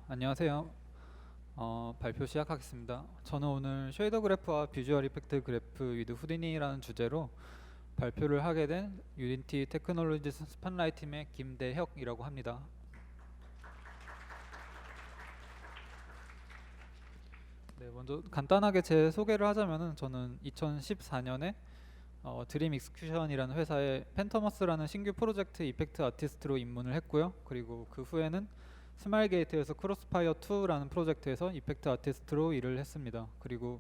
안녕하세요. 발표 시작하겠습니다. 저는 오늘 쉐이더 그래프와 비주얼 이펙트 그래프 위드 후디니라는 주제로 발표를 하게 된 유니티 테크놀로지스 스팟라이트 팀의 김대혁이라고 합니다. 네, 먼저 간단하게 제 소개를 하자면은 저는 2014년에 드림 익스큐션이라는 회사에 펜터머스라는 신규 프로젝트 이펙트 아티스트로 입문을 했고요. 그리고 그 후에는 스마일 게이트에서 크로스파이어 2라는 프로젝트에서 이펙트 아티스트로 일을 했습니다. 그리고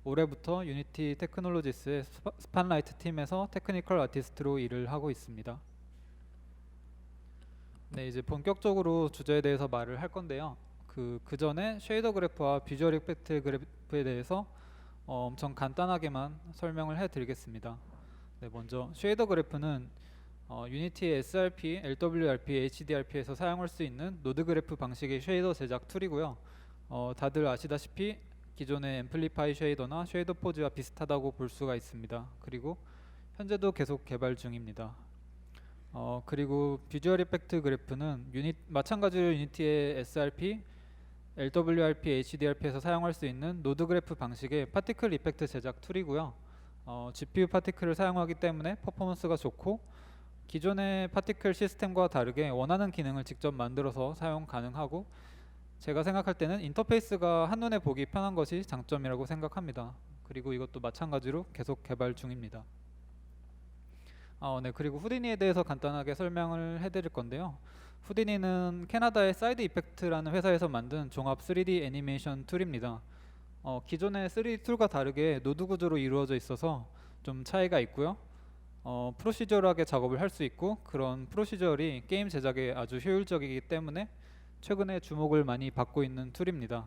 올해부터 유니티 테크놀로지스의 스팟라이트 팀에서 테크니컬 아티스트로 일을 하고 있습니다. 네, 이제 본격적으로 주제에 대해서 말을 할 건데요. 그 전에 쉐이더 그래프와 비주얼 이펙트 그래프에 대해서 엄청 간단하게만 설명을 해드리겠습니다. 네, 먼저 쉐이더 그래프는 유니티의 sRP, LWRP, HDRP에서 사용할 수 있는 노드 그래프 방식의 쉐이더 제작 툴이고요. 다들 아시다시피 기존의 앰플리파이 쉐이더나 쉐이더 포즈와 비슷하다고 볼 수가 있습니다. 그리고 현재도 계속 개발 중입니다. 그리고 비주얼 이펙트 그래프는 마찬가지로 유니티의 sRP, LWRP, HDRP에서 사용할 수 있는 노드 그래프 방식의 파티클 이펙트 제작 툴이고요. GPU 파티클을 사용하기 때문에 퍼포먼스가 좋고 기존의 파티클 시스템과 다르게 원하는 기능을 직접 만들어서 사용 가능하고 제가 생각할 때는 인터페이스가 한눈에 보기 편한 것이 장점이라고 생각합니다. 그리고 이것도 마찬가지로 계속 개발 중입니다. 네, 그리고 후디니에 대해서 간단하게 설명을 해드릴 건데요. 후디니는 캐나다의 사이드 이펙트라는 회사에서 만든 종합 3D 애니메이션 툴입니다. 기존의 3D 툴과 다르게 노드 구조로 이루어져 있어서 좀 차이가 있고요. 프로시저럴하게 작업을 할 수 있고 그런 프로시저럴이 게임 제작에 아주 효율적이기 때문에 최근에 주목을 많이 받고 있는 툴입니다.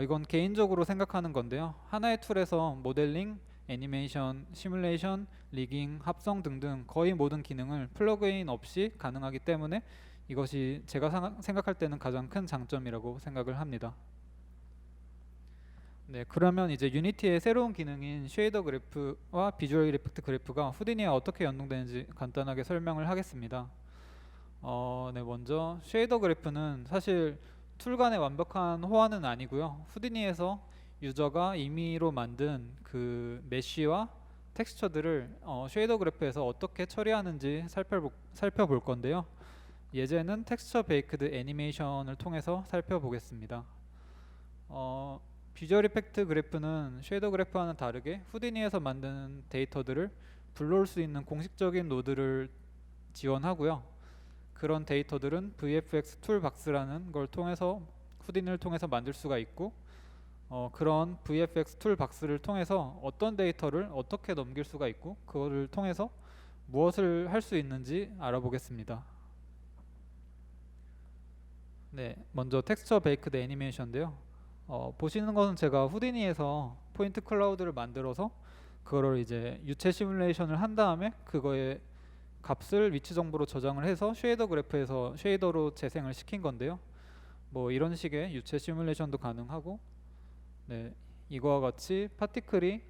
이건 개인적으로 생각하는 건데요. 하나의 툴에서 모델링, 애니메이션, 시뮬레이션, 리깅, 합성 등등 거의 모든 기능을 플러그인 없이 가능하기 때문에 이것이 제가 생각할 때는 가장 큰 장점이라고 생각을 합니다. 네, 그러면 이제 유니티의 새로운 기능인 쉐이더 그래프와 비주얼 이펙트 그래프가 후디니와 어떻게 연동되는지 간단하게 설명을 하겠습니다. 네, 먼저 쉐이더 그래프는 사실 툴 간의 완벽한 호환은 아니고요. 후디니에서 유저가 임의로 만든 그 메쉬와 텍스처들을 쉐이더 그래프에서 어떻게 처리하는지 살펴볼 건데요. 예제는 텍스처 베이크드 애니메이션을 통해서 살펴보겠습니다. 비주얼 이펙트 그래프는 쉐이더 그래프와는 다르게 후디니에서 만든 데이터들을 불러올 수 있는 공식적인 노드를 지원하고요. 그런 데이터들은 VFX 툴박스라는 걸 통해서 후디니를 통해서 만들 수가 있고 그런 VFX 툴박스를 통해서 어떤 데이터를 어떻게 넘길 수가 있고 그거를 통해서 무엇을 할 수 있는지 알아보겠습니다. 네, 먼저 텍스처 베이크드 애니메이션인데요. 보시는 것은 제가 후디니에서 포인트 클라우드를 만들어서 그거를 이제 유체 시뮬레이션을 한 다음에 그거의 값을 위치 정보로 저장을 해서 쉐이더 그래프에서 쉐이더로 재생을 시킨 건데요. 뭐 이런 식의 유체 시뮬레이션도 가능하고, 네, 이거와 같이 파티클이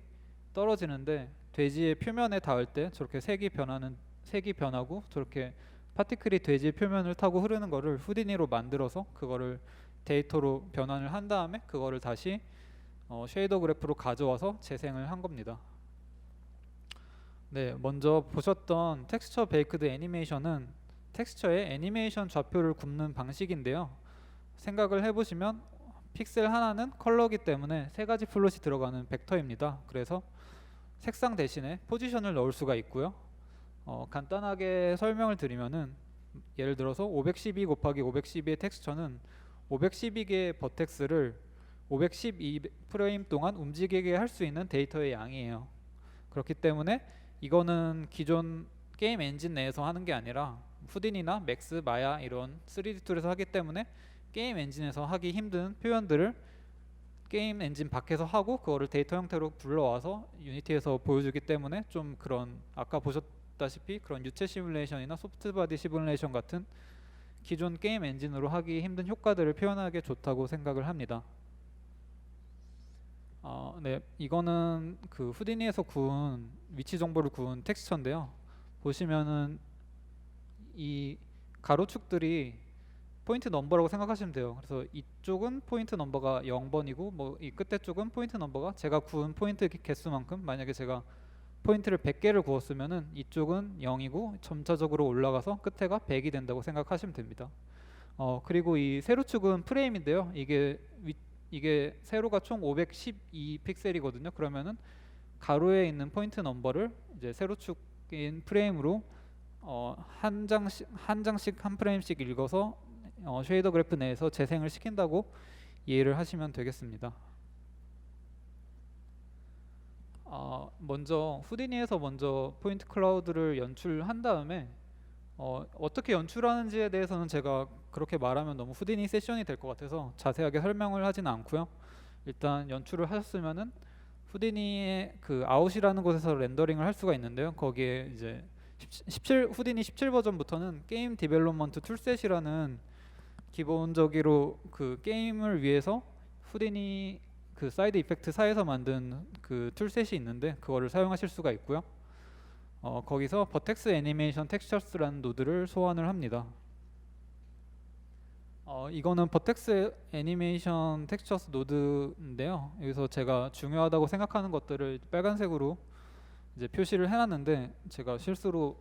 떨어지는데 돼지의 표면에 닿을 때 저렇게 색이 변하고 저렇게 파티클이 돼지의 표면을 타고 흐르는 거를 후디니로 만들어서 그거를 데이터로 변환을 한 다음에 그거를 다시 쉐이더 그래프로 가져와서 재생을 한 겁니다. 네, 먼저 보셨던 텍스처 베이크드 애니메이션은 텍스처에 애니메이션 좌표를 굽는 방식인데요. 생각을 해보시면 픽셀 하나는 컬러기 때문에 세 가지 플롯이 들어가는 벡터입니다. 그래서 색상 대신에 포지션을 넣을 수가 있고요. 간단하게 설명을 드리면은 예를 들어서 512 곱하기 512의 텍스처는 512개의 버텍스를 512 프레임 동안 움직이게 할 수 있는 데이터의 양이에요. 그렇기 때문에 이거는 기존 게임 엔진 내에서 하는 게 아니라 후딘이나 맥스, 마야 이런 3D 툴에서 하기 때문에 게임 엔진에서 하기 힘든 표현들을 게임 엔진 밖에서 하고 그거를 데이터 형태로 불러와서 유니티에서 보여주기 때문에 좀 그런 아까 보셨다시피 그런 유체 시뮬레이션이나 소프트 바디 시뮬레이션 같은 기존 게임 엔진으로 하기 힘든 효과들을 표현하기 좋다고 생각을 합니다. 네, 이거는 그 후디니에서 구운 위치 정보를 구운 텍스처인데요. 보시면은 이 가로축들이 포인트 넘버라고 생각하시면 돼요. 그래서 이쪽은 포인트 넘버가 0번이고 뭐 이 끝에 쪽은 포인트 넘버가 제가 구운 포인트 개수만큼, 만약에 제가 포인트를 100개를 구웠으면은 이쪽은 0이고 점차적으로 올라가서 끝에가 100이 된다고 생각하시면 됩니다. 그리고 이 세로축은 프레임인데요. 이게 세로가 총 512 픽셀이거든요. 그러면은 가로에 있는 포인트 넘버를 이제 세로축인 프레임으로 한 장씩 한 프레임씩 읽어서 쉐이더 그래프 내에서 재생을 시킨다고 이해를 하시면 되겠습니다. 먼저 후디니에서 먼저 포인트 클라우드를 연출한 다음에 어떻게 연출하는지에 대해서는 제가 그렇게 말하면 너무 후디니 세션이 될 것 같아서 자세하게 설명을 하지는 않고요. 일단 연출을 하셨으면은 후디니의 그 아웃이라는 곳에서 렌더링을 할 수가 있는데요. 거기에 이제 후디니 17 버전부터는 게임 디벨롭먼트 툴셋이라는 기본적으로 그 게임을 위해서 후디니 그 사이드 이펙트사에서 만든 그 툴셋이 있는데 그거를 사용하실 수가 있고요. 거기서 버텍스 애니메이션 텍스처스라는 노드를 소환을 합니다. 이거는 버텍스 애니메이션 텍스처스 노드인데요. 여기서 제가 중요하다고 생각하는 것들을 빨간색으로 이제 표시를 해놨는데, 제가 실수로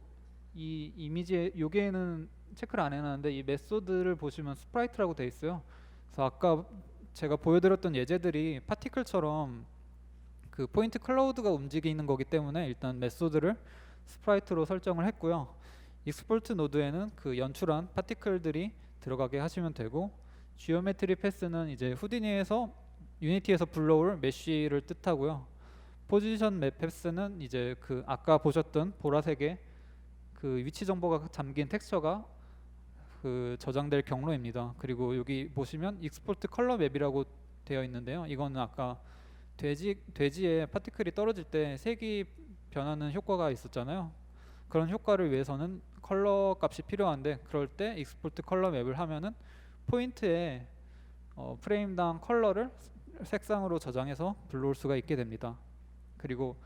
이 이미지에 여기에는 체크를 안 해놨는데 이 메소드를 보시면 스프라이트라고 돼 있어요. 그래서 아까 제가 보여드렸던 예제들이 파티클처럼 그 포인트 클라우드가 움직이는 거기 때문에 일단 메소드를 스프라이트로 설정을 했고요. 익스포트 노드에는 그 연출한 파티클들이 들어가게 하시면 되고, 지오메트리 패스는 이제 후디니에서 유니티에서 불러올 메쉬를 뜻하고요. 포지션 맵 패스는 이제 그 아까 보셨던 보라색의 그 위치 정보가 담긴 텍스처가 그 저장될 경로입니다. 그리고 여기 보시면 익스포트 컬러 맵이라고 되어 있는데요. 이거는 아까 돼지에 파티클이 떨어질 때 색이 변하는 효과가 있었잖아요. 그런 효과를 위해서는 컬러 값이 필요한데, 그럴 때 익스포트 컬러 맵을 하면은 포인트에 프레임당 컬러를 색상으로 저장해서 불러올 수가 있게 됩니다. 그리고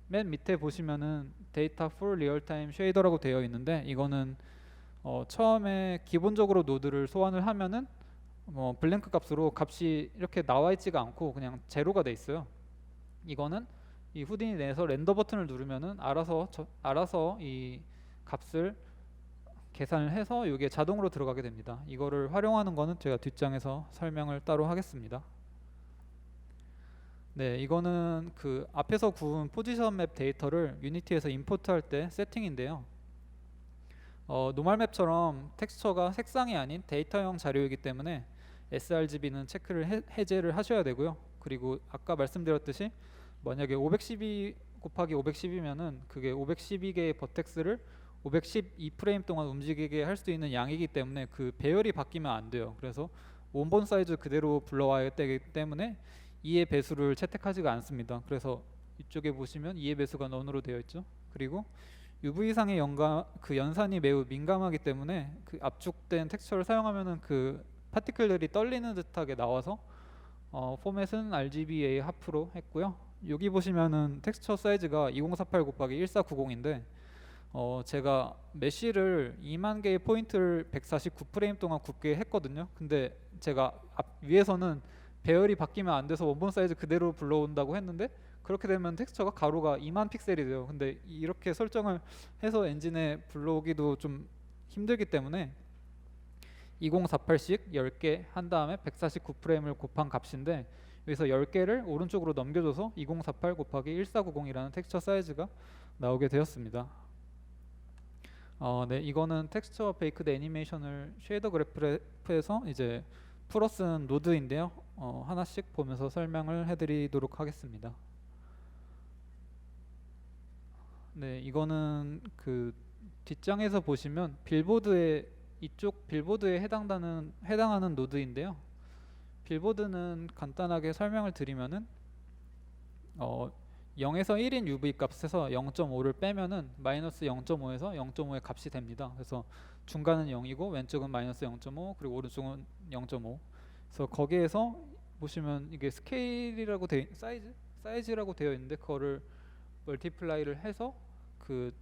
맨 밑에 보시면은 데이터 for real time shader라고 되어 있는데, 이거는 처음에 기본적으로 노드를 소환을 하면은 블랭크 값으로 값이 이렇게 나와 있지가 않고 그냥 제로가 돼 있어요. 이거는 이 후디니 내에서 렌더 버튼을 누르면은 알아서 이 값을 계산을 해서 이게 자동으로 들어가게 됩니다. 이거를 활용하는 거는 제가 뒷장에서 설명을 따로 하겠습니다. 네, 이거는 그 앞에서 구운 포지션 맵 데이터를 유니티에서 임포트할 때 세팅인데요. 노멀 맵처럼 텍스처가 색상이 아닌 데이터형 자료이기 때문에 sRGB는 체크를 해제를 하셔야 되고요. 그리고 아까 말씀드렸듯이 만약에 512 곱하기 512면은 그게 512개의 버텍스를 512프레임 동안 움직이게 할 수 있는 양이기 때문에 그 배열이 바뀌면 안 돼요. 그래서 원본 사이즈 그대로 불러와야 되기 때문에 2의 배수를 채택하지가 않습니다. 그래서 이쪽에 보시면 2의 배수가 넌으로 되어 있죠. 그리고 UV상의 연산이 매우 민감하기 때문에 그 압축된 텍스처를 사용하면은 그 파티클들이 떨리는 듯하게 나와서 포맷은 RGBA 하프로 했고요. 여기 보시면은 텍스처 사이즈가 2048 곱하기 1490인데 제가 메쉬를 2만 개의 포인트를 149프레임 동안 굽게 했거든요. 근데 제가 위에서는 배열이 바뀌면 안 돼서 원본 사이즈 그대로 불러온다고 했는데, 그렇게 되면 텍스처가 가로가 2만 픽셀이 돼요. 근데 이렇게 설정을 해서 엔진에 불러오기도 좀 힘들기 때문에 2048씩 10개 한 다음에 149프레임을 곱한 값인데, 여기서 10개를 오른쪽으로 넘겨줘서 2048 곱하기 1490이라는 텍스처 사이즈가 나오게 되었습니다. 네, 이거는 텍스처 베이크드 애니메이션을 쉐이더 그래프에서 이제 풀어 쓴 노드인데요. 하나씩 보면서 설명을 해드리도록 하겠습니다. 네, 이거는 그 뒷장에서 보시면 이쪽 빌보드에 해당하는 노드인데요. 빌보드는 간단하게 설명을 드리면은 0에서 1인 UV 값에서 0.5를 빼면은 마이너스 0.5에서 0.5의 값이 됩니다. 그래서 중간은 0이고 왼쪽은 마이너스 0.5 그리고 오른쪽은 0.5. 그래서 거기에서 보시면 이게 스케일이라고 사이즈라고 되어 있는데, 그거를 멀티플라이를 해서 그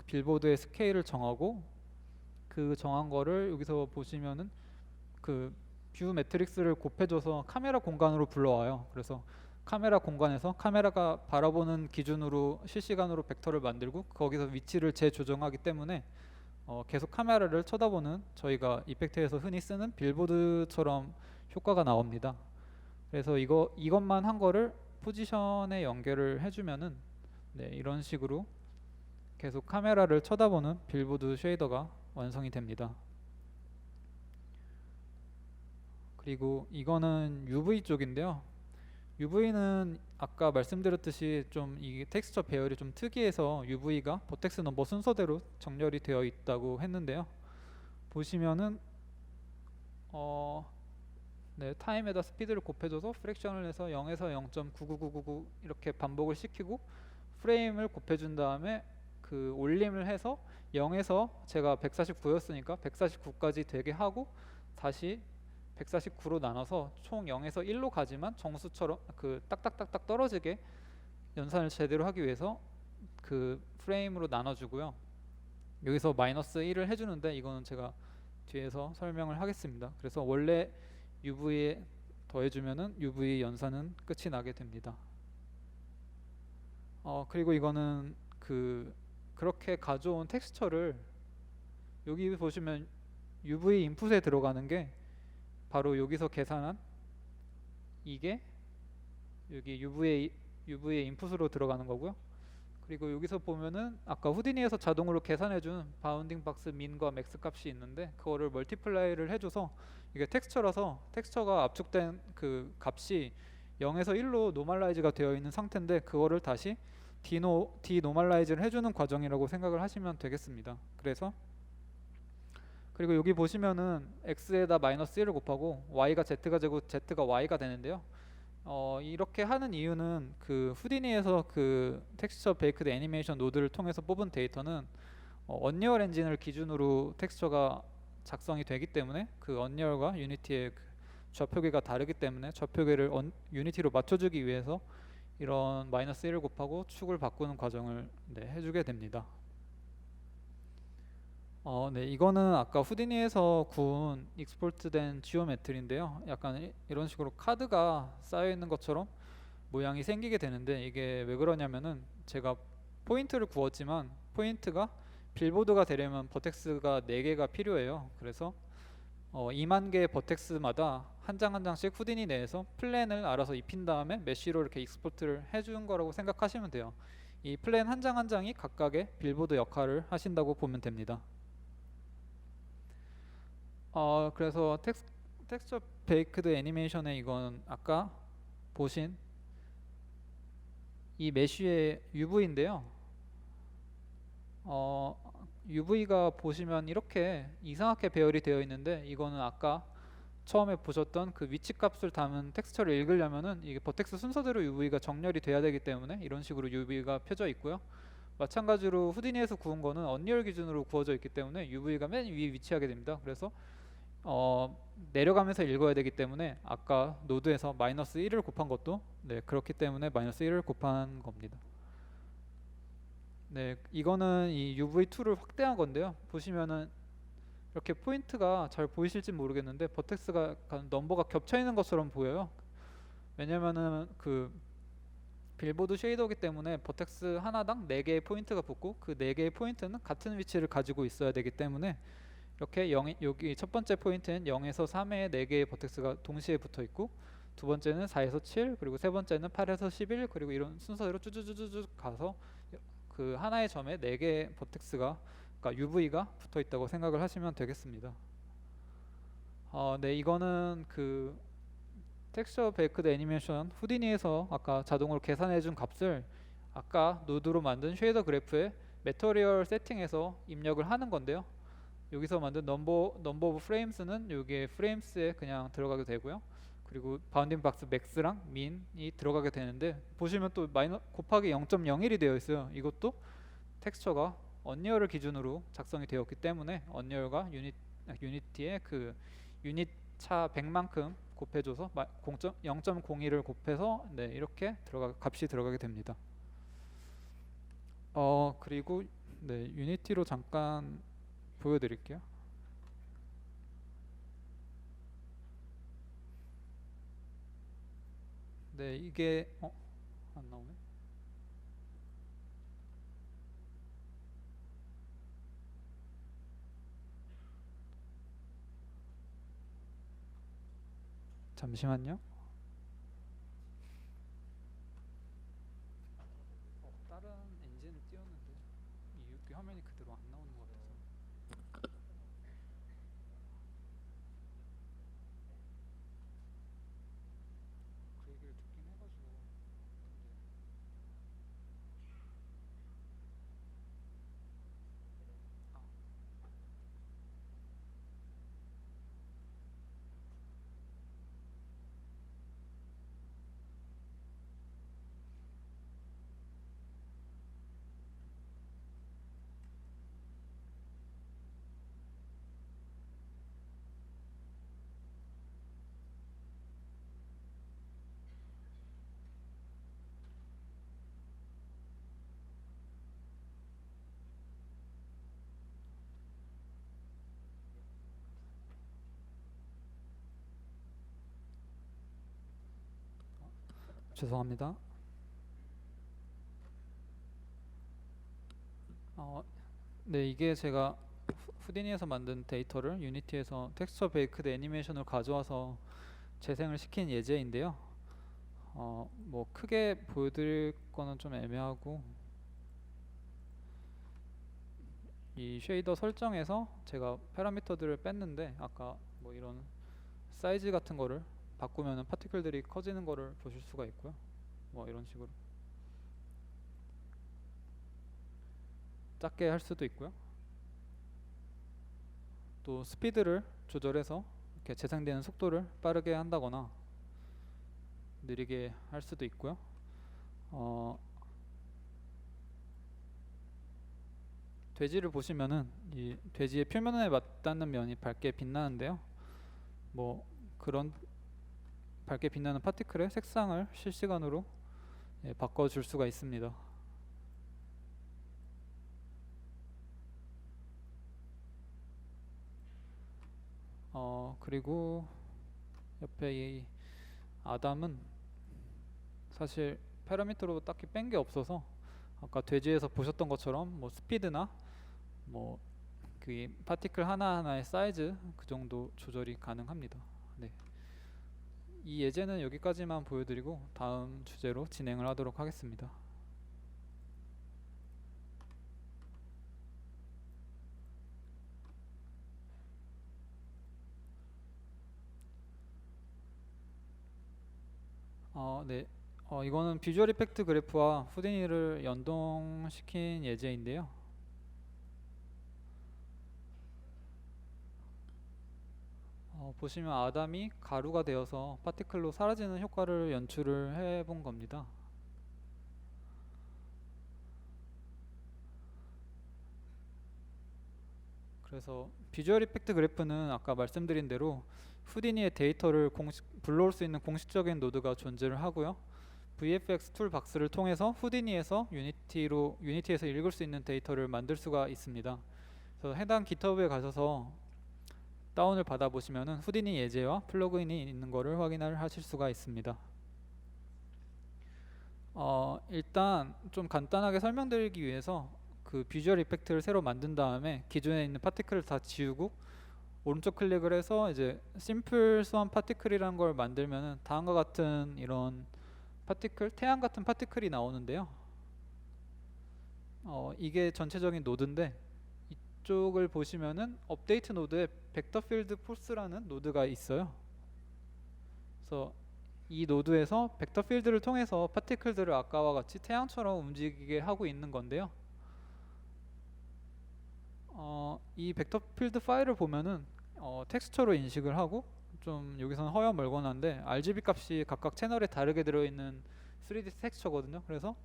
빌보드의 스케일을 정하고, 그 정한 거를 여기서 보시면은 뷰 매트릭스를 곱해줘서 카메라 공간으로 불러와요. 그래서 카메라 공간에서 카메라가 바라보는 기준으로 실시간으로 벡터를 만들고 거기서 위치를 재조정하기 때문에 계속 카메라를 쳐다보는 저희가 이펙트에서 흔히 쓰는 빌보드처럼 효과가 나옵니다. 그래서 이것만 한 거를 포지션에 연결을 해주면은 네, 이런 식으로 계속 카메라를 쳐다보는 빌보드 쉐이더가 완성이 됩니다. 그리고 이거는 UV 쪽인데요. UV는 아까 말씀드렸듯이 좀 이 텍스처 배열이 좀 특이해서 UV가 버텍스 넘버 순서대로 정렬이 되어 있다고 했는데요. 보시면은 네, 타임에다 스피드를 곱해줘서 프랙션을 해서 0에서 0.99999 이렇게 반복을 시키고 프레임을 곱해준 다음에 그 올림을 해서 0에서 제가 149였으니까 149까지 되게 하고 다시 149로 나눠서 총 0에서 1로 가지만 정수처럼 그 딱딱딱딱 떨어지게 연산을 제대로 하기 위해서 그 프레임으로 나눠주고요. 여기서 마이너스 1을 해주는데 이거는 제가 뒤에서 설명을 하겠습니다. 그래서 원래 UV에 더해주면은 UV 연산은 끝이 나게 됩니다. 그리고 이거는 그렇게 가져온 텍스처를 여기 보시면 UV 인풋에 들어가는 게 바로 여기서 계산한 이게 여기 UV의 인풋으로 들어가는 거고요. 그리고 여기서 보면은 아까 후디니에서 자동으로 계산해준 바운딩 박스 민과 맥스 값이 있는데 그거를 멀티플라이를 해줘서 이게 텍스처라서 텍스처가 압축된 그 값이 0에서 1로 노멀라이즈가 되어 있는 상태인데 그거를 다시 디노멀라이즈를 해주는 과정이라고 생각을 하시면 되겠습니다. 그리고 여기 보시면은 x에다 마이너스 1을 곱하고 y가 z가 되고 z가 y가 되는데요. 이렇게 하는 이유는 그 후디니에서 그 텍스처 베이크드 애니메이션 노드를 통해서 뽑은 데이터는 언리얼 엔진을 기준으로 텍스처가 작성이 되기 때문에 그 언리얼과 유니티의 그 좌표계가 다르기 때문에 좌표계를 유니티로 맞춰주기 위해서 이런 마이너스 1을 곱하고 축을 바꾸는 과정을 해주게 됩니다. 네, 이거는 아까 후디니에서 구운 익스포트된 지오메트리인데요. 약간 이런 식으로 카드가 쌓여 있는 것처럼 모양이 생기게 되는데 이게 왜 그러냐면은 제가 포인트를 구웠지만 포인트가 빌보드가 되려면 버텍스가 4개가 필요해요. 그래서 2만 개의 버텍스마다 한 장 한 장씩 후디니 내에서 플랜을 알아서 입힌 다음에 메쉬로 이렇게 익스포트를 해준 거라고 생각하시면 돼요. 이 플랜 한 장 한 장이 각각의 빌보드 역할을 하신다고 보면 됩니다. 그래서 텍스처 베이크드 애니메이션의 이건 아까 보신 이 메쉬의 UV인데요. UV가 보시면 이렇게 이상하게 배열이 되어 있는데 이거는 아까 처음에 보셨던 그 위치 값을 담은 텍스처를 읽으려면은 이게 버텍스 순서대로 UV가 정렬이 돼야 되기 때문에 이런 식으로 UV가 펴져 있고요. 마찬가지로 후디니에서 구운 거는 언리얼 기준으로 구워져 있기 때문에 UV가 맨 위에 위치하게 됩니다. 그래서 내려가면서 읽어야 되기 때문에 아까 노드에서 마이너스 1을 곱한 것도 그렇기 때문에 마이너스 1을 곱한 겁니다. 네, 이거는 이 UV2를 확대한 건데요. 보시면은 이렇게 포인트가 잘 보이실지 모르겠는데 버텍스가 넘버가 겹쳐 있는 것처럼 보여요. 왜냐면은 그 빌보드 쉐이더이기 때문에 버텍스 하나당 4개의 포인트가 붙고 그 4개의 포인트는 같은 위치를 가지고 있어야 되기 때문에 이렇게 여기 첫 번째 포인트는 0에서 3의 4개의 버텍스가 동시에 붙어 있고 두 번째는 4에서 7 그리고 세 번째는 8에서 11 그리고 이런 순서대로 쭈쭈쭈쭈 가서 그 하나의 점에 4개의 버텍스가 그러니까 UV가 붙어 있다고 생각을 하시면 되겠습니다. 네, 이거는 그 텍스처 베이크드 애니메이션 후디니에서 아까 자동으로 계산해 준 값을 아까 노드로 만든 쉐이더 그래프에 매터리얼 세팅에서 입력을 하는 건데요. 여기서 만든 넘버 오브 프레임스는 여기에 프레임스에 그냥 들어가게 되고요. 그리고 바운딩 박스 맥스랑 민이 들어가게 되는데 보시면 또 곱하기 0.01이 되어 있어요. 이것도 텍스처가 언리얼을 기준으로 작성이 되었기 때문에 언리얼과 유니티의 그 유닛 차 100만큼 곱해줘서 0.01을 곱해서 이렇게 값이 들어가게 됩니다. 그리고 유니티로 잠깐 보여드릴게요. 네, 이게 안 나오네. 잠시만요. 다른 엔진을 띄웠는데 이 화면이 그대로 안 나오는 것 같아서. 그 얘기를 듣긴 해가지고. 아, 죄송합니다. 네, 이게 제가 후디니에서 만든 데이터를 유니티에서 텍스처 베이크드 애니메이션을 가져와서 재생을 시킨 예제인데요. 뭐 크게 보여드릴 거는 좀 애매하고, 이 쉐이더 설정에서 제가 파라미터들을 뺐는데 아까 뭐 이런 사이즈 같은 거를 바꾸면 파티클들이 커지는 거를 보실 수가 있고요. 뭐 이런 식으로 작게 할 수도 있고요. 또 스피드를 조절해서 이렇게 재생되는 속도를 빠르게 한다거나 느리게 할 수도 있고요. 돼지를 보시면은 이 돼지의 표면에 맞닿는 면이 밝게 빛나는데요. 뭐 그런 밝게 빛나는 파티클의 색상을 실시간으로 바꿔줄 수가 있습니다. 그리고 옆에 이 아담은 사실 파라미터로 딱히 뺀 게 없어서 아까 돼지에서 보셨던 것처럼 뭐 스피드나 뭐 그 파티클 하나하나의 사이즈 그 정도 조절이 가능합니다. 네. 이 예제는 여기까지만 보여드리고 다음 주제로 진행을 하도록 하겠습니다. 네. 이거는 비주얼 이펙트 그래프와 후디니를 연동시킨 예제인데요. 보시면 아담이 가루가 되어서 파티클로 사라지는 효과를 연출을 해본 겁니다. 그래서 비주얼 이펙트 그래프는 아까 말씀드린 대로 후디니의 데이터를 불러올 수 있는 공식적인 노드가 존재를 하고요. VFX 툴 박스를 통해서 후디니에서 유니티에서 읽을 수 있는 데이터를 만들 수가 있습니다. 그래서 해당 GitHub에 가셔서 다운을 받아 보시면은 후디니 예제와 플러그인이 있는 것을 확인하실 수가 있습니다. 일단 좀 간단하게 설명드리기 위해서 그 비주얼 이펙트를 새로 만든 다음에 기존에 있는 파티클을 다 지우고 오른쪽 클릭을 해서 이제 심플 스완 파티클이라는 걸 만들면은 다음과 같은 이런 파티클, 태양 같은 파티클이 나오는데요. 이게 전체적인 노드인데 이쪽을 보시면은 업데이트 노드에 벡터 필드 포스라는 노드가 있어요. 그래서 이 노드에서 벡터 필드를 통해서 파티클들을 아까와 같이 태양처럼 움직이게 하고 있는 건데요. 이 벡터 필드 파일을 보면은 텍스처로 인식을 하고 좀 여기서는 허여멀건한데 RGB 값이 각각 채널에 다르게 들어있는 3D 텍스처거든요. 그래서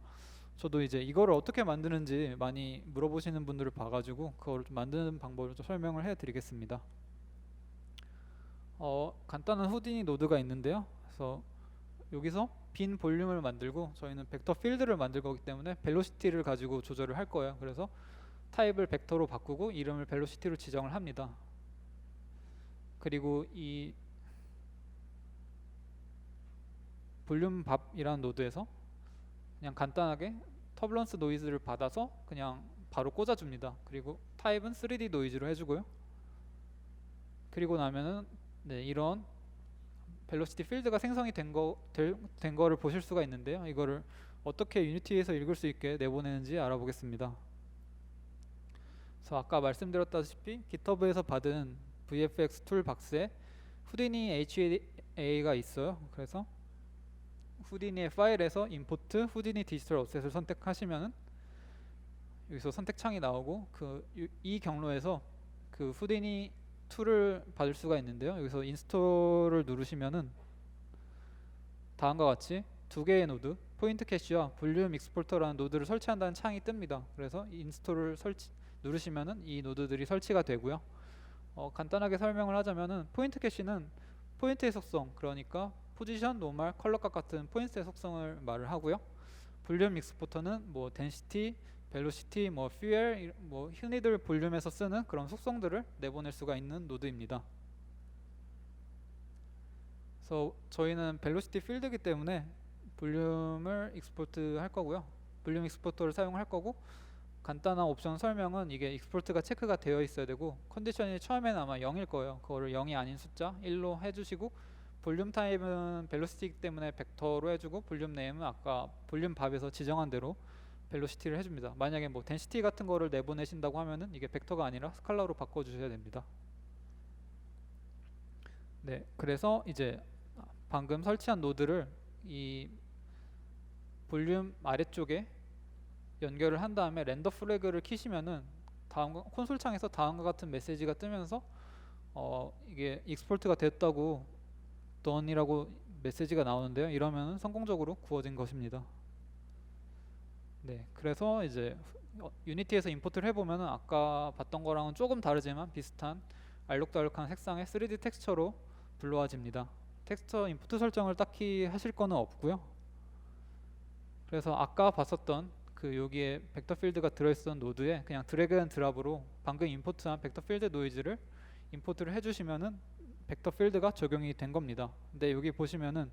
저도 이제 이거를 어떻게 만드는지 많이 물어보시는 분들을 봐가지고 그걸 좀 만드는 방법을 좀 설명을 해드리겠습니다. 간단한 후디니 노드가 있는데요. 그래서 여기서 빈 볼륨을 만들고 저희는 벡터 필드를 만들 거기 때문에 벨로시티를 가지고 조절을 할 거예요. 그래서 타입을 벡터로 바꾸고 이름을 벨로시티로 지정을 합니다. 그리고 이 볼륨 밥이라는 노드에서 그냥 간단하게 터뷸런스 노이즈를 받아서 그냥 바로 꽂아줍니다. 그리고 타입은 3D 노이즈로 해주고요. 그리고 나면은 네, 이런 벨로시티 필드가 생성이 된 거를 보실 수가 있는데요. 이거를 어떻게 유니티에서 읽을 수 있게 내보내는지 알아보겠습니다. 그래서 아까 말씀드렸다시피 GitHub에서 받은 VFX 툴 박스에 후디니 HA가 있어요. 그래서 후디니의 파일에서 임포트 후디니 디지털 어셋을 선택하시면은 여기서 선택창이 나오고 이 경로에서 그 후디니 툴을 받을 수가 있는데요. 여기서 인스톨을 누르시면은 다음과 같이 두 개의 노드 포인트 캐시와 볼륨 익스포터라는 노드를 설치한다는 창이 뜹니다. 그래서 인스톨을 누르시면은 이 노드들이 설치가 되고요. 간단하게 설명을 하자면은 포인트 캐시는 포인트의 속성, 그러니까 포지션, 노멀, 컬러값 같은 포인트의 속성을 말을 하고요. 볼륨 익스포터는 뭐 덴시티, 벨로시티, 뭐 퓨엘, 뭐 흔히들 볼륨에서 쓰는 그런 속성들을 내보낼 수가 있는 노드입니다. 그래서 저희는 벨로시티 필드이기 때문에 볼륨을 익스포트 할 거고요. 볼륨 익스포터를 사용할 거고, 간단한 옵션 설명은 이게 익스포트가 체크가 되어 있어야 되고 컨디션이 처음에는 아마 0일 거예요. 그거를 0이 아닌 숫자 1로 해주시고, 볼륨 타입은 벨로시티이기 때문에 벡터로 해주고, 볼륨 네임은 아까 볼륨 밥에서 지정한 대로 벨로시티를 해줍니다. 만약에 뭐 덴시티 같은 거를 내보내신다고 하면은 이게 벡터가 아니라 스칼라로 바꿔주셔야 됩니다. 네, 그래서 이제 방금 설치한 노드를 이 볼륨 아래쪽에 연결을 한 다음에 렌더 플래그를 키시면은 콘솔 창에서 다음과 같은 메시지가 뜨면서 이게 익스포트가 됐다고 done이라고 메시지가 나오는데요. 이러면은 성공적으로 구워진 것입니다. 네, 그래서 이제 유니티에서 임포트를 해보면은 아까 봤던 거랑은 조금 다르지만 비슷한 알록달록한 색상의 3D 텍스처로 불러와집니다. 텍스처 인풋 설정을 딱히 하실 거는 없고요. 그래서 아까 봤었던 그 여기에 벡터 필드가 들어있던 노드에 그냥 드래그 앤 드랍으로 방금 임포트한 벡터 필드 노이즈를 임포트를 해주시면은 벡터 필드가 적용이 된 겁니다. 근데 여기 보시면은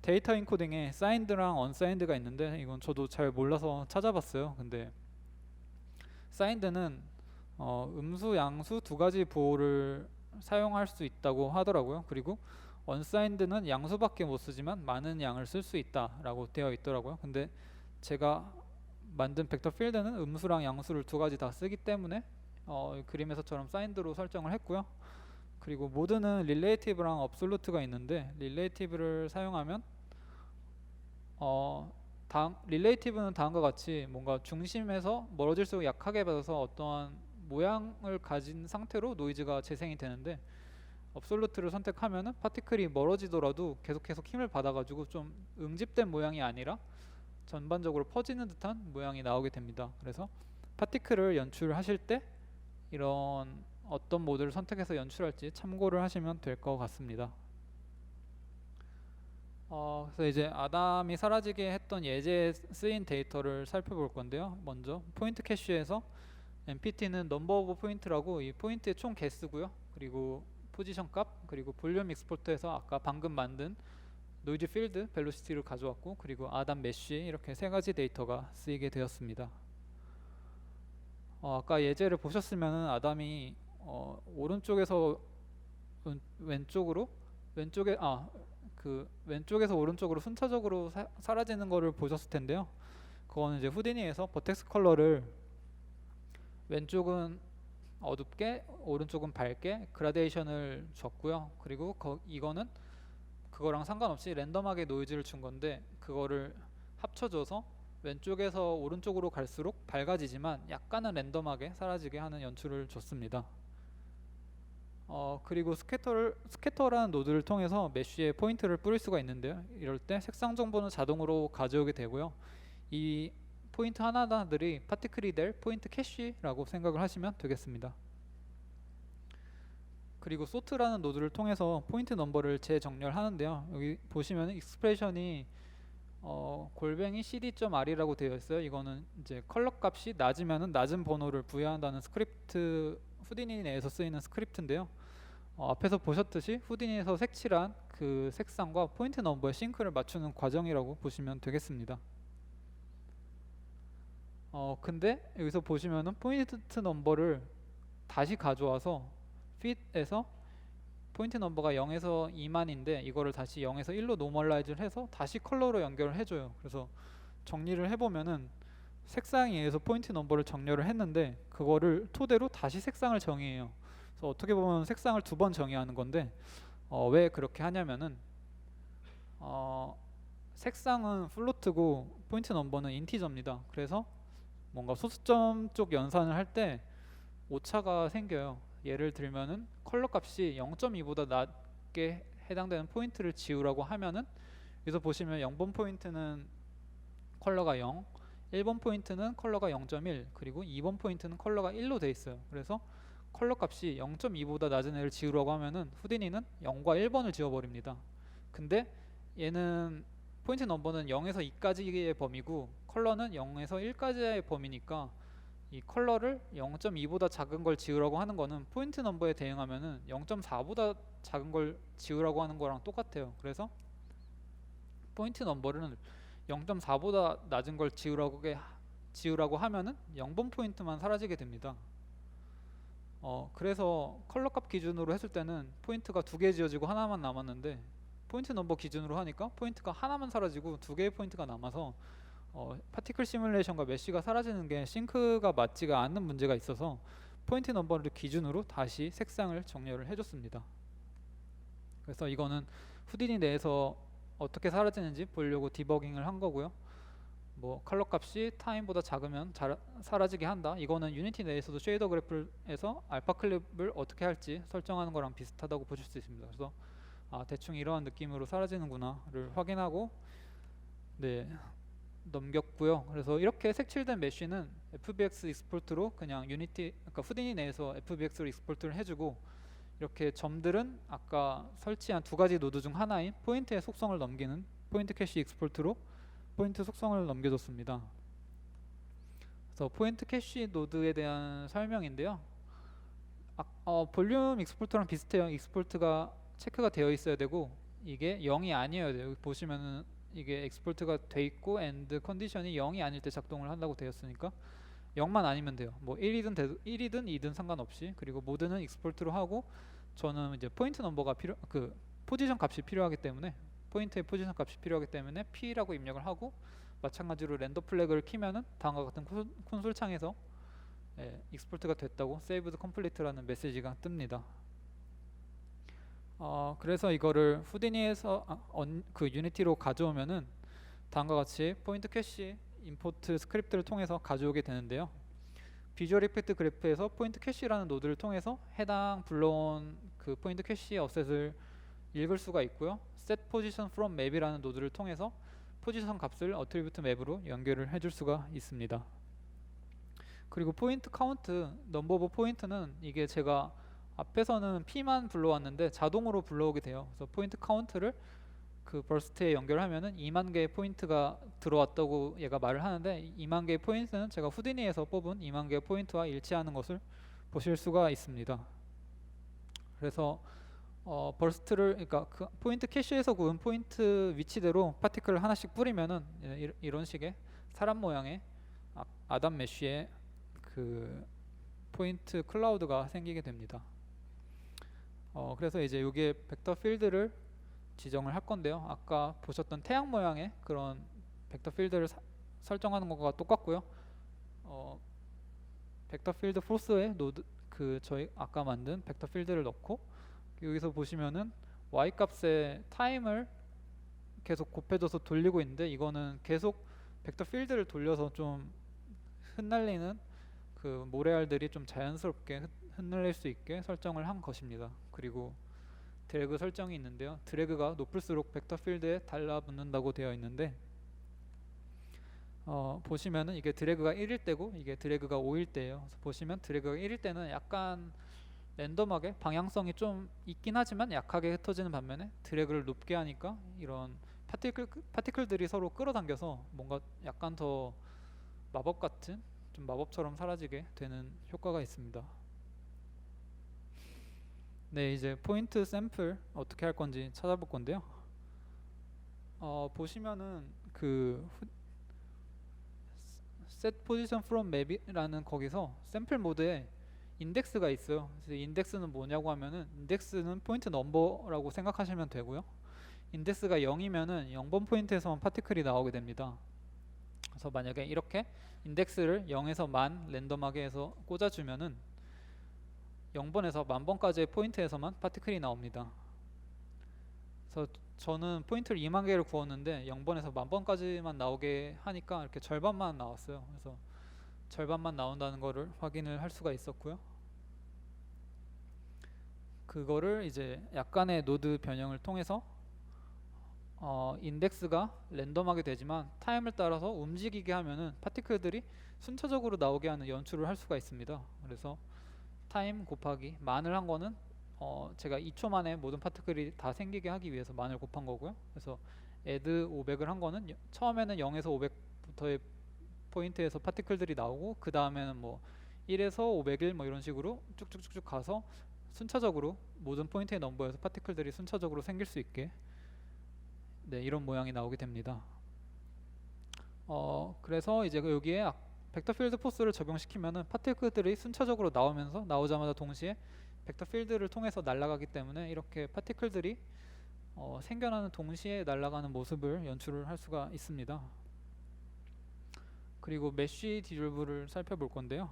데이터 인코딩에 사인드랑 언사인드가 있는데 이건 저도 잘 몰라서 찾아봤어요. 근데 사인드는 음수, 양수 두 가지 보호를 사용할 수 있다고 하더라고요. 그리고 언사인드는 양수밖에 못 쓰지만 많은 양을 쓸 수 있다라고 되어 있더라고요. 근데 제가 만든 벡터 필드는 음수랑 양수를 두 가지 다 쓰기 때문에 그림에서처럼 사인드로 설정을 했고요. 그리고 모드는 릴레이티브랑 업솔루트가 있는데 릴레이티브를 사용하면 릴레이티브는 다음과 같이 뭔가 중심에서 멀어질수록 약하게 받아서 어떠한 모양을 가진 상태로 노이즈가 재생이 되는데, 업솔루트를 선택하면은 파티클이 멀어지더라도 계속 힘을 받아가지고 좀 응집된 모양이 아니라 전반적으로 퍼지는 듯한 모양이 나오게 됩니다. 그래서 파티클을 연출하실 때 이런 어떤 모드를 선택해서 연출할지 참고를 하시면 될 것 같습니다. 그래서 이제 아담이 사라지게 했던 예제에 쓰인 데이터를 살펴볼 건데요. 먼저 포인트 캐시에서 MPT는 넘버 오브 포인트라고 이 포인트의 총 개수고요. 그리고 포지션 값, 그리고 볼륨 익스포트에서 아까 방금 만든 노이즈 필드 벨로시티를 가져왔고, 그리고 아담 메쉬, 이렇게 세 가지 데이터가 쓰이게 되었습니다. 아까 예제를 보셨으면은 아담이 오른쪽에서 왼쪽에서 오른쪽으로 순차적으로 사라지는 거를 보셨을 텐데요. 그거는 이제 후디니에서 버텍스 컬러를 왼쪽은 어둡게 오른쪽은 밝게 그라데이션을 줬고요. 그리고 이거는 그거랑 상관없이 랜덤하게 노이즈를 준 건데, 그거를 합쳐줘서 왼쪽에서 오른쪽으로 갈수록 밝아지지만 약간은 랜덤하게 사라지게 하는 연출을 줬습니다. 그리고 스캐터라는 노드를 통해서 메쉬에 포인트를 뿌릴 수가 있는데요. 이럴 때 색상 정보는 자동으로 가져오게 되고요. 이 포인트 하나하나들이 파티클이 될 포인트 캐시라고 생각을 하시면 되겠습니다. 그리고 소트라는 노드를 통해서 포인트 넘버를 재정렬하는데요. 여기 보시면 익스프레션이 골뱅이 cd.r이라고 되어 있어요. 이거는 이제 컬러 값이 낮으면은 낮은 번호를 부여한다는 스크립트, 후디니 내에서 쓰이는 스크립트인데요. 앞에서 보셨듯이 후디니에서 색칠한 그 색상과 포인트 넘버의 싱크를 맞추는 과정이라고 보시면 되겠습니다. 근데 여기서 보시면은 포인트 넘버를 다시 가져와서 fit에서 포인트 넘버가 0에서 2만인데 이거를 다시 0에서 1로 노멀라이즈를 해서 다시 컬러로 연결을 해줘요. 그래서 정리를 해보면은 색상에 의해서 포인트 넘버를 정렬을 했는데 그거를 토대로 다시 색상을 정의해요. 그래서 어떻게 보면 색상을 두 번 정의하는 건데 왜 그렇게 하냐면은 색상은 플로트고 포인트 넘버는 인티저입니다. 그래서 뭔가 소수점 쪽 연산을 할 때 오차가 생겨요. 예를 들면은 컬러 값이 0.2보다 낮게 해당되는 포인트를 지우라고 하면은 여기서 보시면 0번 포인트는 컬러가 0, 1번 포인트는 컬러가 0.1, 그리고 2번 포인트는 컬러가 1로 돼 있어요. 그래서 컬러 값이 0.2보다 낮은 애를 지우라고 하면은 후디니는 0과 1번을 지워버립니다. 근데 얘는 포인트 넘버는 0에서 2까지의 범위고 컬러는 0에서 1까지의 범위니까 이 컬러를 0.2보다 작은 걸 지우라고 하는 거는 포인트 넘버에 대응하면은 0.4보다 작은 걸 지우라고 하는 거랑 똑같아요. 그래서 포인트 넘버는 0.4보다 낮은 걸 지우라고 하면은 0번 포인트만 사라지게 됩니다. 그래서 컬러 값 기준으로 했을 때는 포인트가 2개 지워지고 하나만 남았는데 포인트 넘버 기준으로 하니까 포인트가 하나만 사라지고 2개의 포인트가 남아서 파티클 시뮬레이션과 메쉬가 사라지는 게 싱크가 맞지가 않는 문제가 있어서 포인트 넘버를 기준으로 다시 색상을 정렬을 해줬습니다. 그래서 이거는 후디니 내에서 어떻게 사라지는지 보려고 디버깅을 한 거고요. 뭐 컬러 값이 타임보다 작으면 사라지게 한다. 이거는 유니티 내에서도 쉐이더 그래프에서 알파 클립을 어떻게 할지 설정하는 거랑 비슷하다고 보실 수 있습니다. 그래서 대충 이러한 느낌으로 사라지는구나를 확인하고 네 넘겼고요. 그래서 이렇게 색칠된 메쉬는 FBX 익스포트로 그냥 유니티, 그러니까 후디니 내에서 FBX로 익스포트를 해주고 이렇게 점들은 아까 설치한 두 가지 노드 중 하나인 포인트의 속성을 넘기는 포인트 캐시 익스포트로 포인트 속성을 넘겨줬습니다. 그래서 포인트 캐시 노드에 대한 설명인데요. 볼륨 익스포트랑 비슷해요. 익스포트가 체크가 되어 있어야 되고 이게 0이 아니어야 돼요. 여기 보시면은 이게 익스포트가 돼 있고 엔드 컨디션이 0이 아닐 때 작동을 한다고 되었으니까 0만 아니면 돼요. 뭐 1이든 2든 상관없이. 그리고 모드는 익스포트로 하고 저는 이제 포인트 넘버가 포지션 값이 필요하기 때문에 포인트의 포지션 값이 필요하기 때문에 P라고 입력을 하고 마찬가지로 렌더 플래그를 키면은 다음과 같은 콘솔 창에서 익스포트가 됐다고 saved complete라는 메시지가 뜹니다. 그래서 이거를 후디니에서 그 유니티로 가져오면은 다음과 같이 포인트 캐시 임포트 스크립트를 통해서 가져오게 되는데요. 비주얼 이펙트 그래프에서 포인트 캐시라는 노드를 통해서 해당 불러온 그 포인트 캐시 어셋을 읽을 수가 있고요. set position from map이라는 노드를 통해서 포지션 값을 어트리뷰트 맵으로 연결을 해줄 수가 있습니다. 그리고 포인트 카운트, 넘버 오브 포인트는 이게 제가 앞에서는 P만 불러왔는데 자동으로 불러오게 돼요. 그래서 포인트 카운트를 그 버스트에 연결하면은 2만 개의 포인트가 들어왔다고 얘가 말을 하는데 2만 개의 포인트는 제가 후디니에서 뽑은 2만 개의 포인트와 일치하는 것을 보실 수가 있습니다. 그래서 버스트를, 그러니까 그 포인트 캐시에서 구한 포인트 위치대로 파티클을 하나씩 뿌리면은 이런 식의 사람 모양의 아담 메쉬의 그 포인트 클라우드가 생기게 됩니다. 그래서 이제 여기에 벡터 필드를 지정을 할 건데요. 아까 보셨던 태양 모양의 그런 벡터 필드를 설정하는 것과 똑같고요. 벡터 필드 포스에 노드 저희 아까 만든 벡터 필드를 넣고 여기서 보시면은 y 값의 타임을 계속 곱해줘서 돌리고 있는데 이거는 계속 벡터 필드를 돌려서 좀 흩날리는 그 모래알들이 좀 자연스럽게 흩날릴 수 있게 설정을 한 것입니다. 그리고 드래그 설정이 있는데요. 드래그가 높을수록 벡터 필드에 달라붙는다고 되어 있는데 보시면은 이게 드래그가 1일 때고 이게 드래그가 5일 때예요. 그래서 보시면 드래그가 1일 때는 약간 랜덤하게 방향성이 좀 있긴 하지만 약하게 흩어지는 반면에 드래그를 높게 하니까 이런 파티클들이 서로 끌어당겨서 뭔가 약간 더 마법 같은, 좀 마법처럼 사라지게 되는 효과가 있습니다. 네, 이제 포인트 샘플 어떻게 할 건지 찾아볼 건데요. 보시면은 그 set position from map이라는 거기서 샘플 모드에 인덱스가 있어요. 그래서 인덱스는 뭐냐고 하면은 인덱스는 포인트 넘버라고 생각하시면 되고요. 인덱스가 0이면은 0번 포인트에서만 파티클이 나오게 됩니다. 그래서 만약에 이렇게 인덱스를 0에서 만 랜덤하게 해서 꽂아주면은 0번에서 만번까지의 포인트에서만 파티클이 나옵니다. 그래서 저는 포인트를 2만 개를 구웠는데 0번에서 만번까지만 나오게 하니까 이렇게 절반만 나왔어요. 그래서 절반만 나온다는 거를 확인을 할 수가 있었고요. 그거를 이제 약간의 노드 변형을 통해서 인덱스가 랜덤하게 되지만 타임을 따라서 움직이게 하면은 파티클들이 순차적으로 나오게 하는 연출을 할 수가 있습니다. 그래서 타임 곱하기 만을 한 거는 제가 2초 만에 모든 파티클이 다 생기게 하기 위해서 만을 곱한 거고요. 그래서 add 500을 한 거는 처음에는 0에서 500부터의 포인트에서 파티클들이 나오고 그 다음에는 뭐 1에서 501 뭐 이런 식으로 쭉쭉쭉쭉 가서 순차적으로 모든 포인트의 넘버에서 파티클들이 순차적으로 생길 수 있게 네, 이런 모양이 나오게 됩니다. 그래서 이제 여기에 벡터 필드 포스를 적용시키면은 파티클들이 순차적으로 나오면서 나오자마자 동시에 벡터 필드를 통해서 날아가기 때문에 이렇게 파티클들이 생겨나는 동시에 날아가는 모습을 연출을 할 수가 있습니다. 그리고 메쉬 디졸브를 살펴볼 건데요.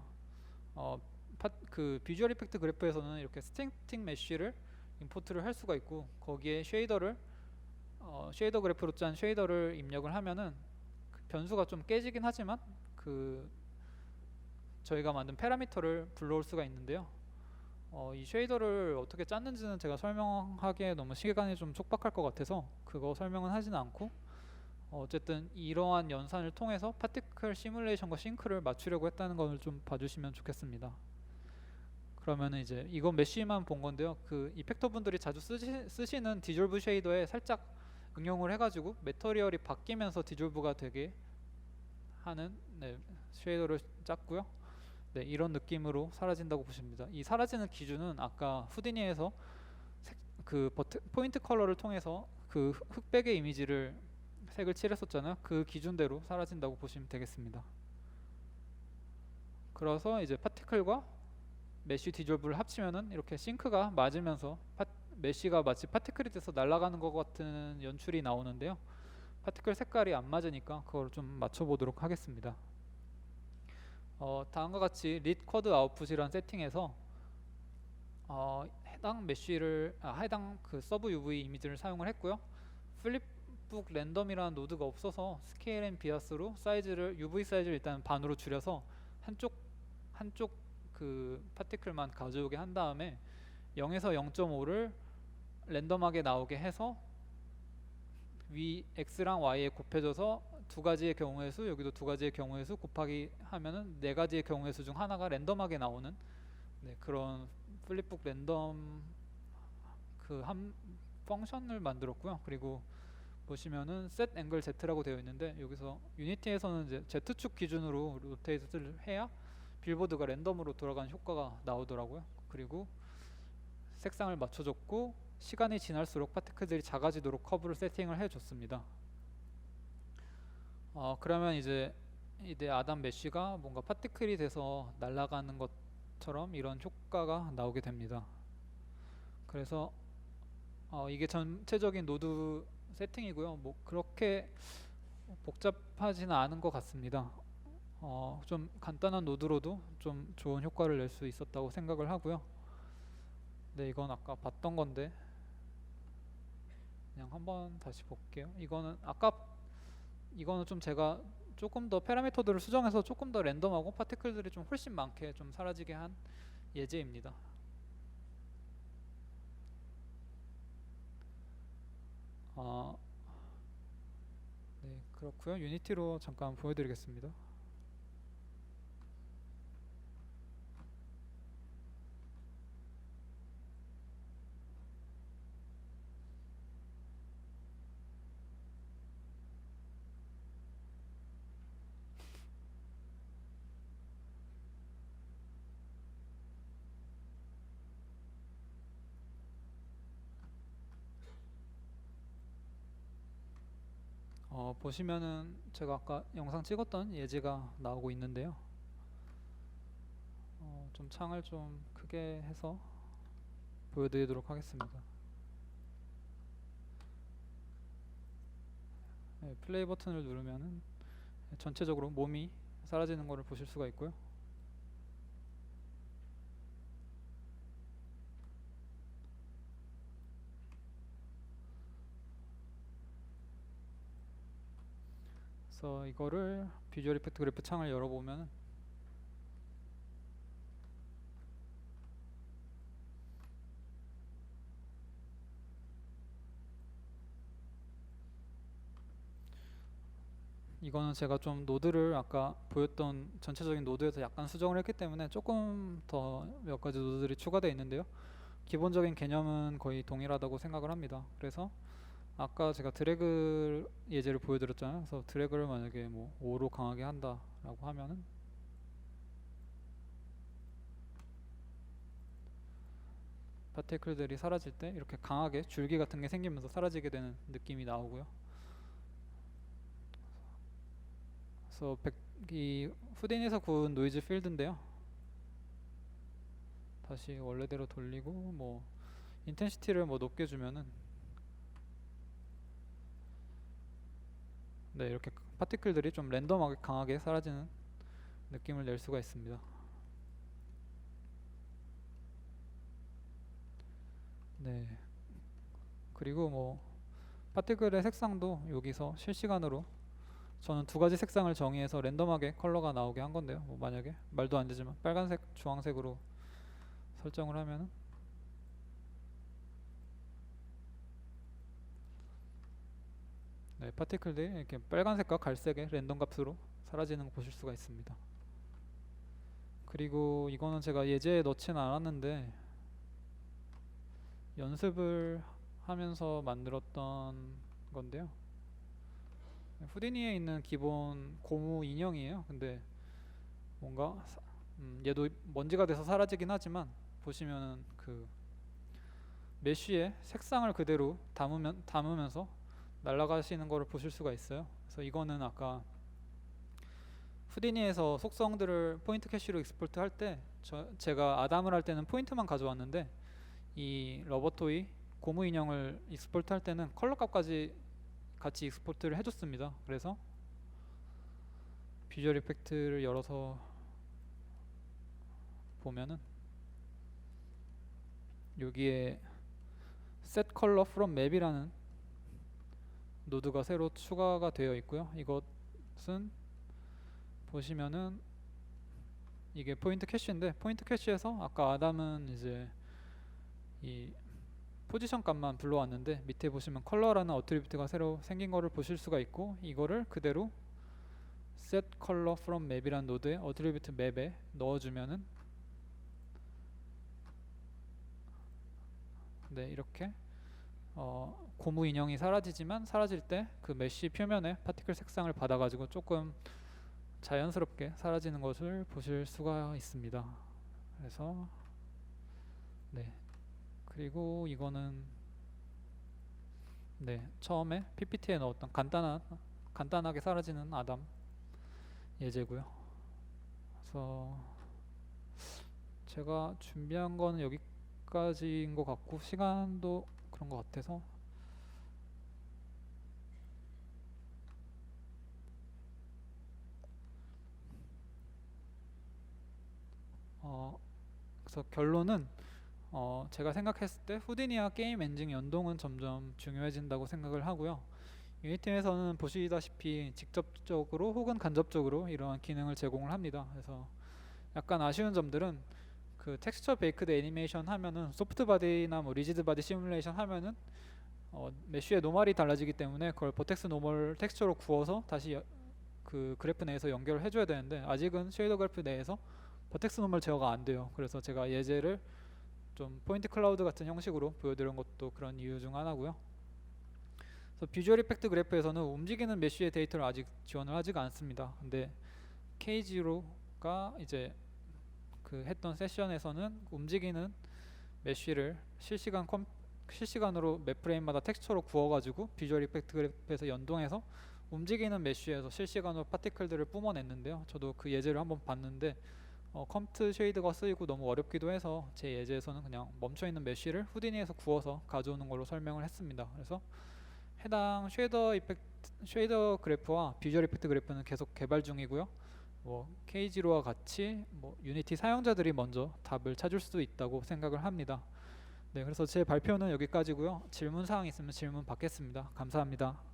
그 비주얼 이펙트 그래프에서는 이렇게 스태틱 메쉬를 임포트를 할 수가 있고 거기에 쉐이더를 쉐이더 그래프로 짠 쉐이더를 입력을 하면은 그 변수가 좀 깨지긴 하지만 그 저희가 만든 파라미터를 불러올 수가 있는데요. 이 쉐이더를 어떻게 짰는지는 제가 설명하기에 너무 시간이 좀 촉박할 것 같아서 그거 설명은 하지는 않고 어쨌든 이러한 연산을 통해서 파티클 시뮬레이션과 싱크를 맞추려고 했다는 걸 좀 봐주시면 좋겠습니다. 그러면은 이제 이건 메쉬만 본 건데요. 그 이펙터 분들이 자주 쓰시는 디졸브 쉐이더에 살짝 응용을 해가지고 매터리얼이 바뀌면서 디졸브가 되게 하는 네, 쉐이더를 짰고요. 네, 이런 느낌으로 사라진다고 보시면 됩니다. 이 사라지는 기준은 아까 후디니에서 그 포인트 컬러를 통해서 그 흑백의 이미지를 색을 칠했었잖아요. 그 기준대로 사라진다고 보시면 되겠습니다. 그래서 이제 파티클과 메쉬 디졸브를 합치면은 이렇게 싱크가 맞으면서 메쉬가 마치 파티클이 돼서 날아가는 것 같은 연출이 나오는데요. 파티클 색깔이 안 맞으니까 그걸 좀 맞춰보도록 하겠습니다. 다음과 같이 read 쿼드 아웃풋이라는 세팅에서 해당 메쉬를 해당 그 서브 UV 이미지를 사용을 했고요. 플립북 랜덤이라는 노드가 없어서 스케일 앤 비아스로 사이즈를 UV 사이즈를 일단 반으로 줄여서 한쪽 그 파티클만 가져오게 한 다음에 0에서 0.5를 랜덤하게 나오게 해서 위 x랑 y에 곱해져서 두 가지의 경우의 수 여기도 두 가지의 경우의 수 곱하기 하면은 네 가지의 경우의 수 중 하나가 랜덤하게 나오는 네, 그런 플립북 랜덤 그 한 펑션을 만들었고요. 그리고 보시면은 set angle z라고 되어 있는데 여기서 유니티에서는 이제 z축 기준으로 로테이트를 해야 빌보드가 랜덤으로 돌아가는 효과가 나오더라고요. 그리고 색상을 맞춰줬고 시간이 지날수록 파티클들이 작아지도록 커브를 세팅을 해줬습니다. 그러면 이제 아담 메쉬가 뭔가 파티클이 돼서 날아가는 것처럼 이런 효과가 나오게 됩니다. 그래서 이게 전체적인 노드 세팅이고요. 뭐 그렇게 복잡하지는 않은 것 같습니다. 좀 간단한 노드로도 좀 좋은 효과를 낼 수 있었다고 생각을 하고요. 네, 이건 아까 봤던 건데 그냥 한번 다시 볼게요. 이거는 좀 제가 조금 더 파라미터들을 수정해서 조금 더 랜덤하고 파티클들이 좀 훨씬 많게 좀 사라지게 한 예제입니다. 네, 그렇고요. 유니티로 잠깐 보여드리겠습니다. 보시면은 제가 아까 영상 찍었던 예제가 나오고 있는데요. 좀 창을 좀 크게 해서 보여드리도록 하겠습니다. 네, 플레이 버튼을 누르면은 전체적으로 몸이 사라지는 것을 보실 수가 있고요. 그래서 이거를 비주얼 이펙트 그래프 창을 열어보면 이거는 제가 좀 노드를 아까 보였던 전체적인 노드에서 약간 수정을 했기 때문에 조금 더 몇 가지 노드들이 추가되어 있는데요. 기본적인 개념은 거의 동일하다고 생각을 합니다. 그래서 아까 제가 드래그 예제를 보여드렸잖아요. 그래서 드래그를 만약에 뭐 5로 강하게 한다라고 하면은 파티클들이 사라질 때 이렇게 강하게 줄기 같은 게 생기면서 사라지게 되는 느낌이 나오고요. 그래서 이 후딘에서 구운 노이즈 필드인데요. 다시 원래대로 돌리고 뭐 인텐시티를 뭐 높게 주면은 네, 이렇게 파티클들이 좀 랜덤하게 강하게 사라지는 느낌을 낼 수가 있습니다. 네. 그리고 뭐 파티클의 색상도 여기서 실시간으로 저는 두 가지 색상을 정의해서 랜덤하게 컬러가 나오게 한 건데요. 뭐 만약에 말도 안 되지만 빨간색, 주황색으로 설정을 하면은 네, 파티클들이 이렇게 빨간색과 갈색의 랜덤 값으로 사라지는 거 보실 수가 있습니다. 그리고 이거는 제가 예제에 넣지는 않았는데 연습을 하면서 만들었던 건데요. 후디니에 있는 기본 고무 인형이에요. 근데 뭔가 얘도 먼지가 돼서 사라지긴 하지만 보시면은 그 메쉬의 색상을 그대로 담으면서 날아가시는 거를 보실 수가 있어요. 그래서 이거는 아까 후디니에서 속성들을 포인트 캐시로 익스포트 할 때 제가 아담을 할 때는 포인트만 가져왔는데 이 러버토이 고무 인형을 익스포트 할 때는 컬러 값까지 같이 익스포트를 해줬습니다. 그래서 비주얼 이펙트를 열어서 보면은 여기에 set color from map이라는 노드가 새로 추가가 되어 있고요. 이것은 보시면은 이게 포인트 캐시인데 포인트 캐시에서 아까 아담은 이제 이 포지션 값만 불러왔는데 밑에 보시면 컬러라는 어트리뷰트가 새로 생긴 거를 보실 수가 있고 이거를 그대로 set color from map이라는 노드에 어트리뷰트 맵에 넣어주면은 네, 이렇게 고무 인형이 사라지지만 사라질 때 그 메쉬 표면에 파티클 색상을 받아가지고 조금 자연스럽게 사라지는 것을 보실 수가 있습니다. 그래서 네, 그리고 이거는 네, 처음에 PPT에 넣었던 간단하게 사라지는 아담 예제고요. 그래서 제가 준비한 거는 여기까지인 것 같고 시간도 그런 것 같아서 그래서 결론은 제가 생각했을 때 후디니와 게임 엔진 연동은 점점 중요해진다고 생각을 하고요. 유니티에서는 보시다시피 직접적으로 혹은 간접적으로 이러한 기능을 제공을 합니다. 그래서 약간 아쉬운 점들은 그 텍스처 베이크드 애니메이션 하면은 소프트 바디나 뭐 리지드 바디 시뮬레이션 하면은 메쉬의 노멀이 달라지기 때문에 그걸 버텍스 노멀 텍스처로 구워서 다시 그 그래프 내에서 연결을 해줘야 되는데 아직은 쉐이더 그래프 내에서 버텍스 노멀 제어가 안 돼요. 그래서 제가 예제를 좀 포인트 클라우드 같은 형식으로 보여드린 것도 그런 이유 중 하나고요. 그래서 비주얼 이펙트 그래프에서는 움직이는 메쉬의 데이터를 아직 지원을 하지가 않습니다. 근데 K0가 이제 그 했던 세션에서는 움직이는 메쉬를 실시간으로 맵 프레임마다 텍스처로 구워가지고 비주얼 이펙트 그래프에서 연동해서 움직이는 메쉬에서 실시간으로 파티클들을 뿜어냈는데요. 저도 그 예제를 한번 봤는데 컴퓨트 쉐이드가 쓰이고 너무 어렵기도 해서 제 예제에서는 그냥 멈춰있는 메쉬를 후디니에서 구워서 가져오는 걸로 설명을 했습니다. 그래서 해당 쉐이더 그래프와 비주얼 이펙트 그래프는 계속 개발 중이고요. K0와 같이 유니티 사용자들이 먼저 답을 찾을 수도 있다고 생각을 합니다. 네, 그래서 제 발표는 여기까지고요. 질문 사항 있으면 질문 받겠습니다. 감사합니다.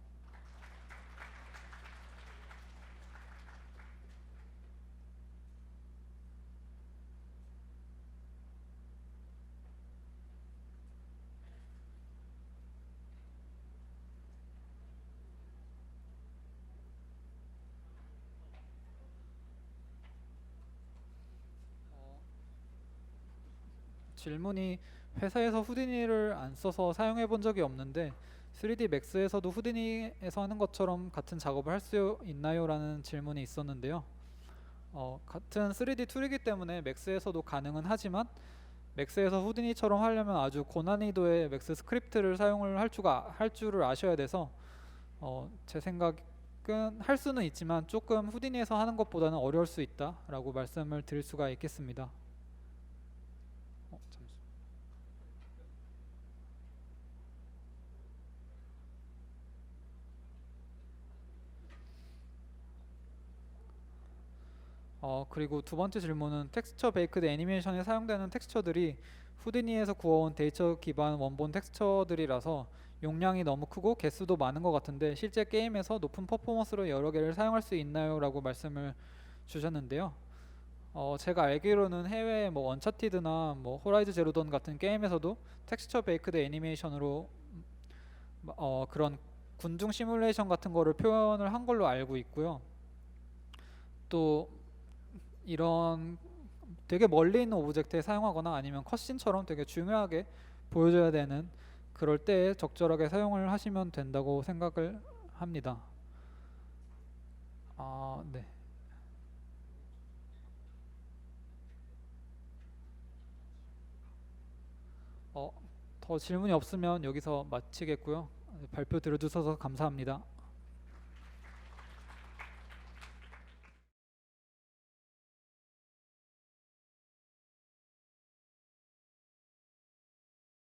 질문이 회사에서 후디니를 안 써서 사용해 본 적이 없는데 3D 맥스에서도 후디니에서 하는 것처럼 같은 작업을 할 수 있나요? 라는 질문이 있었는데요. 같은 3D 툴이기 때문에 맥스에서도 가능은 하지만 맥스에서 후디니처럼 하려면 아주 고난이도의 맥스 스크립트를 사용을 할 줄을 아셔야 돼서 제 생각은 할 수는 있지만 조금 후디니에서 하는 것보다는 어려울 수 있다라고 말씀을 드릴 수가 있겠습니다. 잠시만요. 그리고 두 번째 질문은 텍스처 베이크드 애니메이션에 사용되는 텍스처들이 후디니에서 구워온 데이터 기반 원본 텍스처들이라서 용량이 너무 크고 개수도 많은 것 같은데 실제 게임에서 높은 퍼포먼스로 여러 개를 사용할 수 있나요? 라고 말씀을 주셨는데요. 제가 알기로는 해외 언차티드나 호라이즈 제로던 같은 게임에서도 텍스처 베이크드 애니메이션으로 그런 군중 시뮬레이션 같은 거를 표현을 한 걸로 알고 있고요. 또 이런 되게 멀리 있는 오브젝트에 사용하거나 아니면 컷신처럼 되게 중요하게 보여줘야 되는 그럴 때 적절하게 사용을 하시면 된다고 생각을 합니다. 네. 더 질문이 없으면 여기서 마치겠고요. 발표 들어주셔서 감사합니다.